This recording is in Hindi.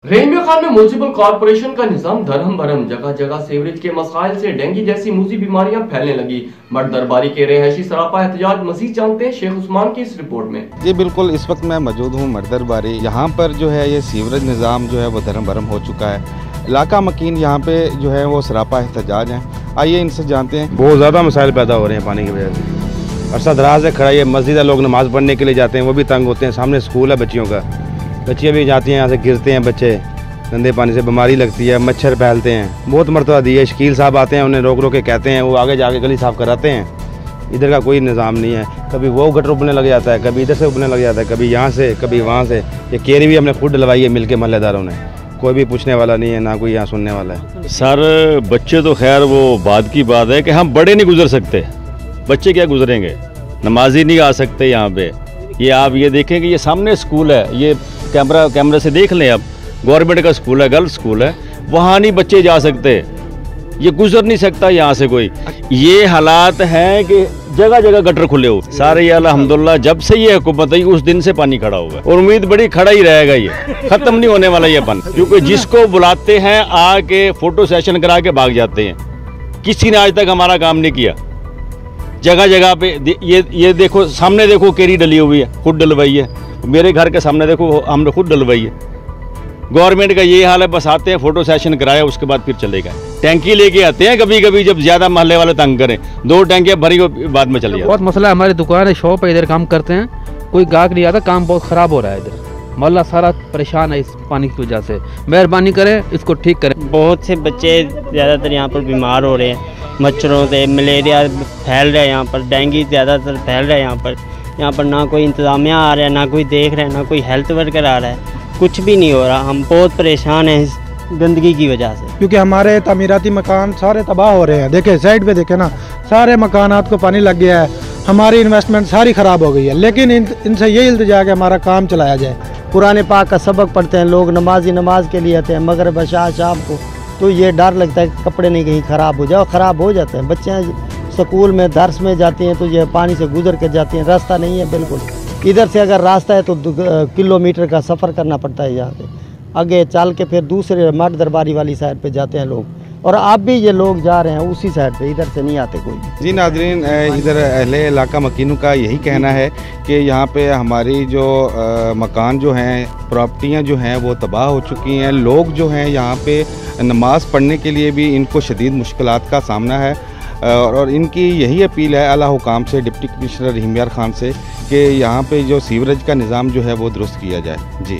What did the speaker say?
रेलवे खान में म्युनिसिपल कॉर्पोरेशन का निजाम धर्म भरम, जगह जगह सीवरेज के मसाइल से डेंगू जैसी मूजी बीमारियां फैलने लगी। मर्द दरबारी के रहायशी सरापा एहतजाज। मजीद जानते हैं शेख उस्मान की इस रिपोर्ट में। जी बिल्कुल, इस वक्त मैं मौजूद हूँ मर्द दरबारी। यहाँ पर जो है ये सीवरेज निज़ाम जो है वो धर्म भरम हो चुका है। इलाका मकीन यहाँ पे जो है वो सरापा एहतजाज है। आइए इनसे जानते हैं। बहुत ज़्यादा मसाइल पैदा हो रहे हैं पानी की वजह से। अरसा दराज से खड़ा, ये मस्जिद है, लोग नमाज़ पढ़ने के लिए जाते हैं, वो भी तंग होते हैं। सामने स्कूल है बच्चियों का, बच्चियाँ भी जाती हैं, यहाँ से गिरते हैं बच्चे, गंदे पानी से बीमारी लगती है, मच्छर फैलते हैं। बहुत मरतबा दी है, शकील साहब आते हैं, उन्हें रोक रोक के कहते हैं, वो आगे जाके गली साफ़ कराते हैं। इधर का कोई निज़ाम नहीं है। कभी वो गटर उबलने लग जाता है, कभी इधर से उबलने लग जाता है, कभी यहाँ से कभी वहाँ से। ये केरी भी हमने खुद डलवाई है मिलके महल्लेदारों ने। कोई भी पूछने वाला नहीं है, ना कोई यहाँ सुनने वाला है। सर बच्चे तो खैर वो बाद की बात है कि हम बड़े नहीं गुजर सकते, बच्चे क्या गुजरेंगे। नमाजी नहीं आ सकते यहाँ पे। ये आप ये देखें कि ये सामने स्कूल है, ये कैमरा से देख लें। अब गवर्नमेंट का स्कूल है, गर्ल्स स्कूल है, वहाँ नहीं बच्चे जा सकते, ये गुजर नहीं सकता यहाँ से कोई। ये हालात हैं कि जगह जगह गटर खुले हो सारे। ये अल्हम्दुलिल्लाह जब से ये हुकूमत आई उस दिन से पानी खड़ा हुआ है, और उम्मीद बड़ी खड़ा ही रहेगा, ये खत्म नहीं होने वाला ये पानी। क्योंकि जिसको बुलाते हैं आके फोटो सेशन करा के भाग जाते हैं। किसी ने आज तक हमारा काम नहीं किया। जगह जगह पे ये देखो, सामने देखो केरी डली हुई है, खुद डलवाई है। मेरे घर के सामने देखो, हमने खुद डलवाई है। गवर्नमेंट का ये हाल है, बस आते हैं फोटो सेशन कराया, उसके बाद फिर चलेगा। टैंकी लेके आते हैं कभी कभी जब ज्यादा मोहल्ले वाले तंग करें, 2 टैंकियां भरी बाद में चली जाए। बहुत मसला है। हमारी दुकान है, शॉप है, इधर काम करते हैं, कोई गाहक नहीं आता, काम बहुत खराब हो रहा है इधर। मोहल्ला सारा परेशान है इस पानी की वजह से। मेहरबानी करें, इसको ठीक करें। बहुत से बच्चे ज़्यादातर यहाँ पर बीमार हो रहे हैं मच्छरों से। मलेरिया फैल रहा है यहाँ पर, डेंगू ज़्यादातर फैल रहा है यहाँ पर ना कोई इंतज़ामिया आ रहा है, ना कोई देख रहा है, ना कोई हेल्थ वर्कर आ रहा है, कुछ भी नहीं हो रहा। हम बहुत परेशान हैं इस गंदगी की वजह से, क्योंकि हमारे तामीराती मकान सारे तबाह हो रहे हैं। देखे साइड पे देखे ना, सारे मकानात को पानी लग गया है, हमारी इन्वेस्टमेंट सारी ख़राब हो गई है। लेकिन इनसे ये इल्तिजा कि हमारा काम चलाया जाए। कुरान पाक का सबक पढ़ते हैं लोग, नमाज के लिए आते हैं मगरिब शाम को, तो ये डर लगता है कि कपड़े नहीं कहीं ख़राब हो जाए, और ख़राब हो जाते हैं। बच्चे स्कूल में दर्स में जाती हैं तो ये पानी से गुजर के जाती हैं, रास्ता नहीं है बिल्कुल। इधर से अगर रास्ता है तो किलोमीटर का सफ़र करना पड़ता है यहाँ से, आगे चल के फिर दूसरे मर्द दरबारी वाली साइड पे जाते हैं लोग। और अब भी ये लोग जा रहे हैं उसी साइड पे, इधर से नहीं आते कोई। जी नाज़रीन, इधर अहले इलाका मकीनों का यही कहना है कि यहाँ पे हमारी जो मकान जो हैं, प्रॉपर्टियाँ जो हैं वो तबाह हो चुकी हैं। लोग जो हैं यहाँ पे नमाज पढ़ने के लिए भी इनको शदीद मुश्किलात का सामना है। और इनकी यही अपील है आला हुकाम से, डिप्टी कमिश्नर रहीम यार खान से, कि यहाँ पे जो सीवरेज का निज़ाम जो है वो दुरुस्त किया जाए। जी।